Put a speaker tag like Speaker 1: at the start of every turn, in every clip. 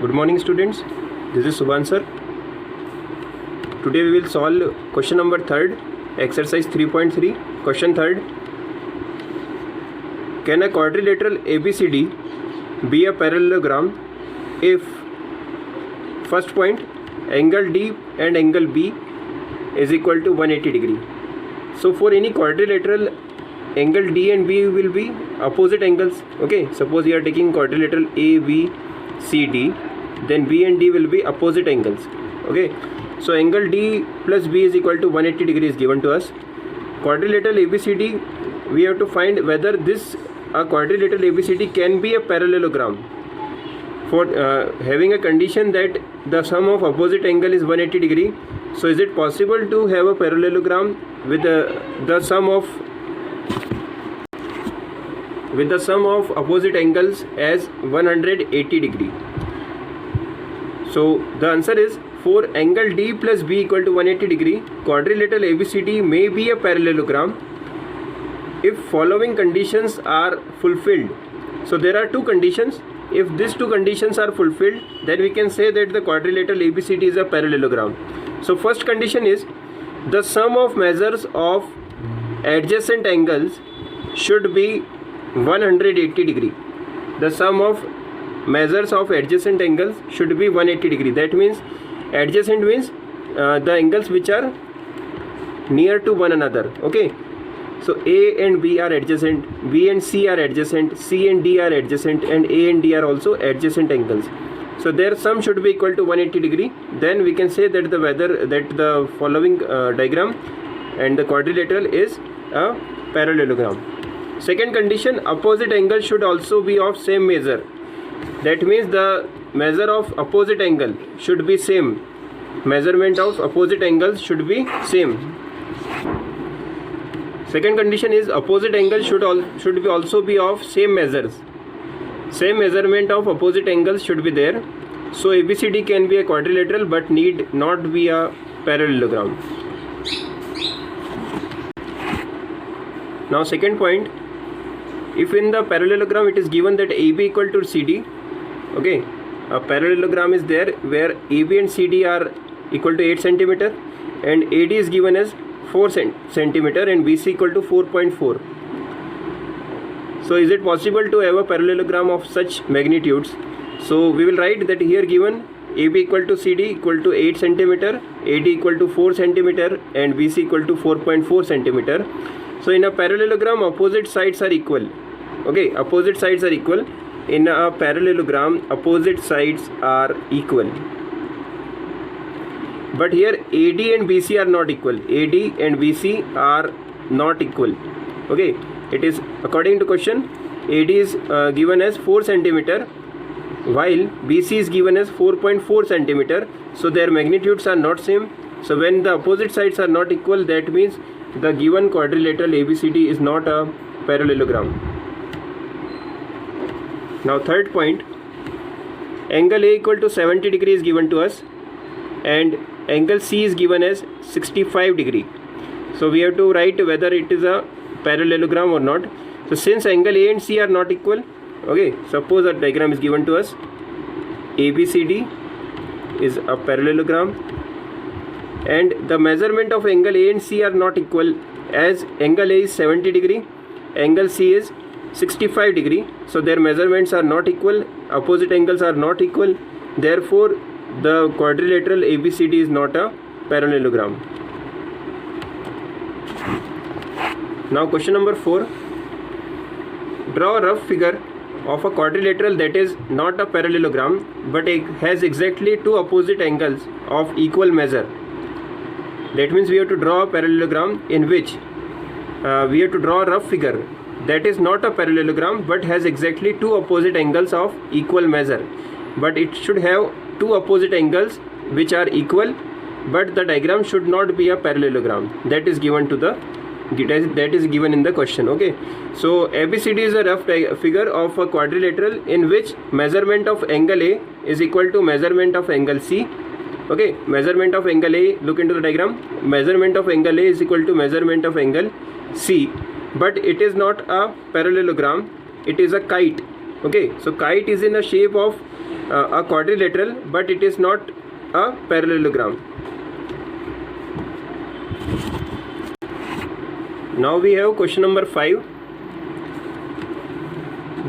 Speaker 1: Good morning students, this is Subhan sir. Today we will solve question number 3rd, exercise 3.3, question 3rd. Can a quadrilateral ABCD be a parallelogram if first point angle D and angle B is equal to 180 degree? So for any quadrilateral, angle D and B will be opposite angles. Okay, suppose you are taking quadrilateral ABCD, then B and D will be opposite angles. Okay, so angle D plus B is equal to 180 degree is given to us. Quadrilateral ABCD, we have to find whether this quadrilateral ABCD can be a parallelogram. For having a condition that the sum of opposite angle is 180 degree, so is it possible to have a parallelogram with the sum of opposite angles as 180 degree? So the answer is, for angle D plus B equal to 180 degree, quadrilateral ABCD may be a parallelogram if following conditions are fulfilled. So there are two conditions. If these two conditions are fulfilled, then we can say that the quadrilateral ABCD is a parallelogram. So first condition is, the sum of measures of adjacent angles should be 180 degree. The sum of measures of adjacent angles should be 180 degree. That means adjacent means the angles which are near to one another. Okay, so A and B are adjacent, B and C are adjacent, C and D are adjacent, and A and D are also adjacent angles. So their sum should be equal to 180 degree. Then we can say that the following diagram and the quadrilateral is a parallelogram. Second condition, opposite angle should also be of same measure. That means the measure of opposite angle should be same. Measurement of opposite angles should be same. Second condition is, opposite angle should also be of same measures. Same measurement of opposite angles should be there. So ABCD can be a quadrilateral but need not be a parallelogram. Now second point, if in the parallelogram it is given that AB equal to CD, okay, a parallelogram is there where AB and CD are equal to 8 cm and AD is given as 4 cm and BC equal to 4.4. So is it possible to have a parallelogram of such magnitudes? So we will write that here given AB equal to CD equal to 8 cm, AD equal to 4 cm and BC equal to 4.4 cm. So in a parallelogram, opposite sides are equal. Okay, opposite sides are equal. In a parallelogram, opposite sides are equal. But here AD and BC are not equal. AD and BC are not equal. Okay, it is according to question, AD is given as 4 cm while BC is given as 4.4 cm. So their magnitudes are not same. So when the opposite sides are not equal, that means the given quadrilateral ABCD is not a parallelogram. Now third point, angle A equal to 70 degree is given to us and angle C is given as 65 degree. So we have to write whether it is a parallelogram or not. So since angle A and C are not equal, okay, suppose a diagram is given to us, ABCD is a parallelogram and the measurement of angle A and C are not equal, as angle A is 70 degree, angle C is 65 degree. So their measurements are not equal, opposite angles are not equal, therefore the quadrilateral ABCD is not a parallelogram. Now question number 4, draw a rough figure of a quadrilateral that is not a parallelogram but it has exactly two opposite angles of equal measure. That means we have to draw a parallelogram in which we have to draw a rough figure that is not a parallelogram but has exactly two opposite angles of equal measure. But it should have two opposite angles which are equal, but the diagram should not be a parallelogram. That is given in the question. Okay, so ABCD is a rough figure of a quadrilateral in which measurement of angle A is equal to measurement of angle C. Okay, measurement of angle A, look into the diagram, measurement of angle A is equal to measurement of angle C, but it is not a parallelogram, it is a kite. Okay, so kite is in a shape of a quadrilateral, but it is not a parallelogram. Now we have question number 5.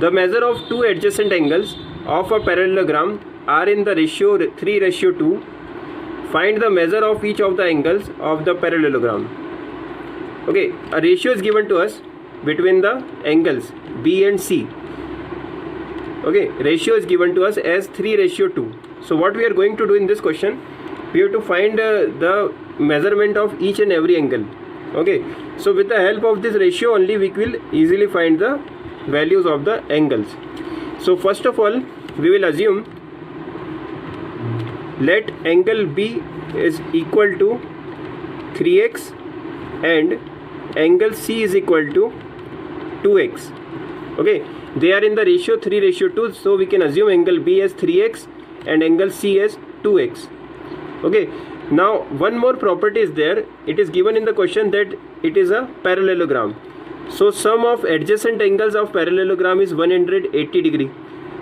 Speaker 1: The measure of two adjacent angles of a parallelogram are in the ratio 3:2. Find the measure of each of the angles of the parallelogram. Okay, a ratio is given to us between the angles B and C. Okay, ratio is given to us as 3:2. So what we are going to do in this question, we have to find the measurement of each and every angle. Okay, so with the help of this ratio only we will easily find the values of the angles. So first of all, we will assume let angle B is equal to 3x and angle C is equal to 2x. Okay, they are in the ratio 3:2, so we can assume angle B as 3x and angle C as 2x. Okay, now one more property is there. It is given in the question that it is a parallelogram. So sum of adjacent angles of parallelogram is 180 degree.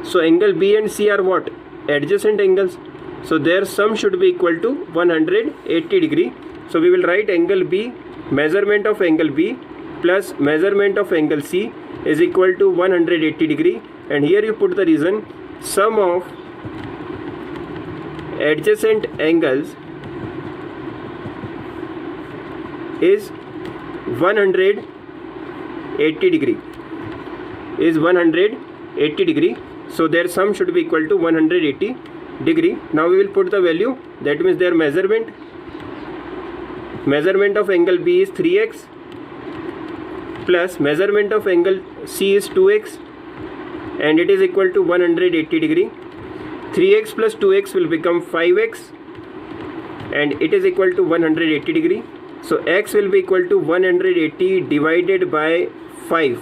Speaker 1: So angle B and C are what? Adjacent angles. So their sum should be equal to 180 degree. So we will write angle B, measurement of angle B plus measurement of angle C is equal to 180 degree, and here you put the reason. Sum of adjacent angles is 180 degree, is 180 degree. So their sum should be equal to 180 degree. Now we will put the value, that means their measurement of angle B is 3x plus measurement of angle C is 2x, and it is equal to 180 degree. 3x plus 2x will become 5x, and it is equal to 180 degree. So x will be equal to 180 divided by 5.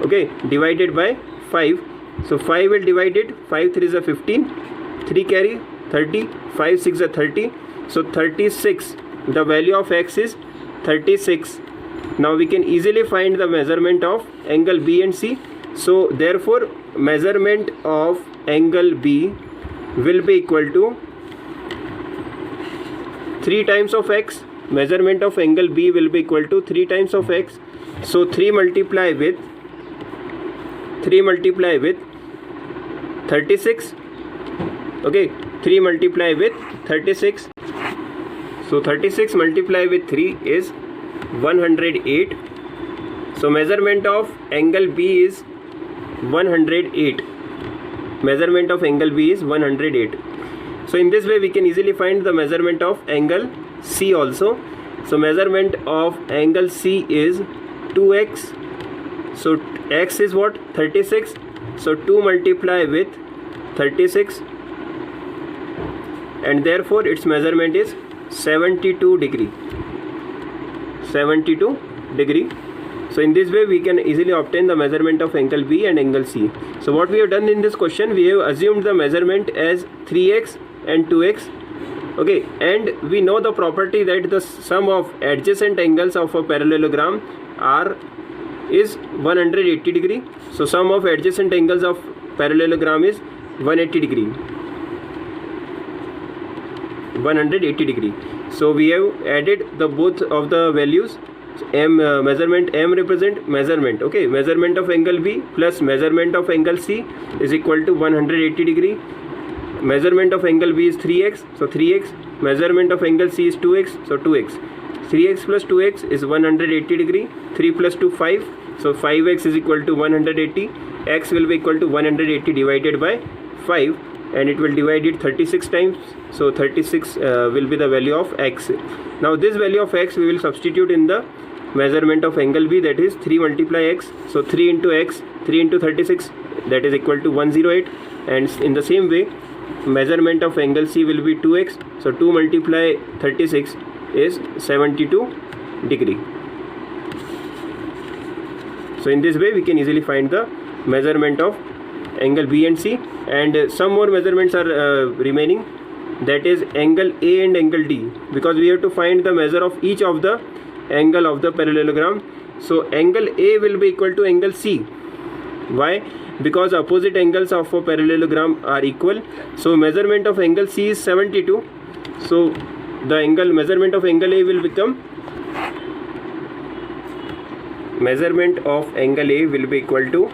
Speaker 1: Okay, divided by 5. So 5 will divide it. 5 3 is a 15, 3 carry 30, 5 6 is 30. So 36, the value of x is 36. Now we can easily find the measurement of angle B and C. So therefore measurement of angle B will be equal to 3 times of x. Measurement of angle B will be equal to 3 times of x. So 3 multiply with 36. Okay, 3 multiply with 36. So 36 multiply with 3 is 108. So measurement of angle B is 108. Measurement of angle B is 108. So in this way we can easily find the measurement of angle C also. So measurement of angle C is 2x. So x is what? 36. So 2 multiply with 36, and therefore its measurement is 72 degree. 72 degree. So in this way we can easily obtain the measurement of angle B and angle C. So what we have done in this question, we have assumed the measurement as 3x and 2x. Okay, and we know the property that the sum of adjacent angles of a parallelogram is 180 degree. So sum of adjacent angles of parallelogram is 180 degree. 180 degree. So we have added the both of the values. M measurement, M represent measurement. Okay, measurement of angle B plus measurement of angle C is equal to 180 degree. Measurement of angle B is 3x, so 3x. Measurement of angle C is 2x, so 2x. 3x plus 2x is 180 degree. 3 plus 2 5, so 5x is equal to 180. X will be equal to 180 divided by 5, and it will divide it 36 times. So 36 will be the value of x. Now this value of x we will substitute in the measurement of angle B, that is 3 multiply x. So 3 into x, 3 into 36, that is equal to 108. And in the same way measurement of angle C will be 2x. So 2 multiply 36 is 72 degree. So in this way we can easily find the measurement of angle B and C, and some more measurements are remaining, that is angle A and angle D, because we have to find the measure of each of the angle of the parallelogram. So angle A will be equal to angle C. Why? Because opposite angles of a parallelogram are equal. So measurement of angle C is 72. So the measurement of angle A will become equal to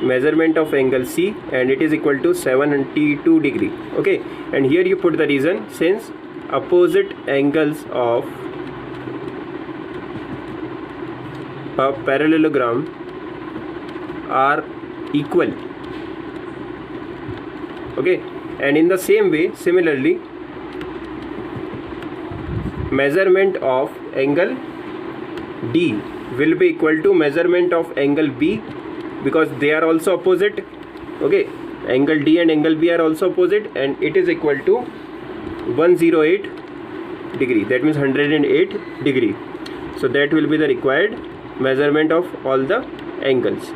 Speaker 1: measurement of angle C, and it is equal to 72 degree. Okay, and here you put the reason, since opposite angles of a parallelogram are equal. Okay, and in the same way, similarly, measurement of angle D will be equal to measurement of angle B, because they are also opposite. Okay, angle D and angle B are also opposite, and it is equal to 108 degree, that means 108 degree. So that will be the required measurement of all the angles.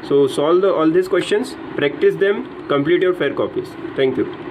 Speaker 1: So solve all these questions, practice them, complete your fair copies. Thank you.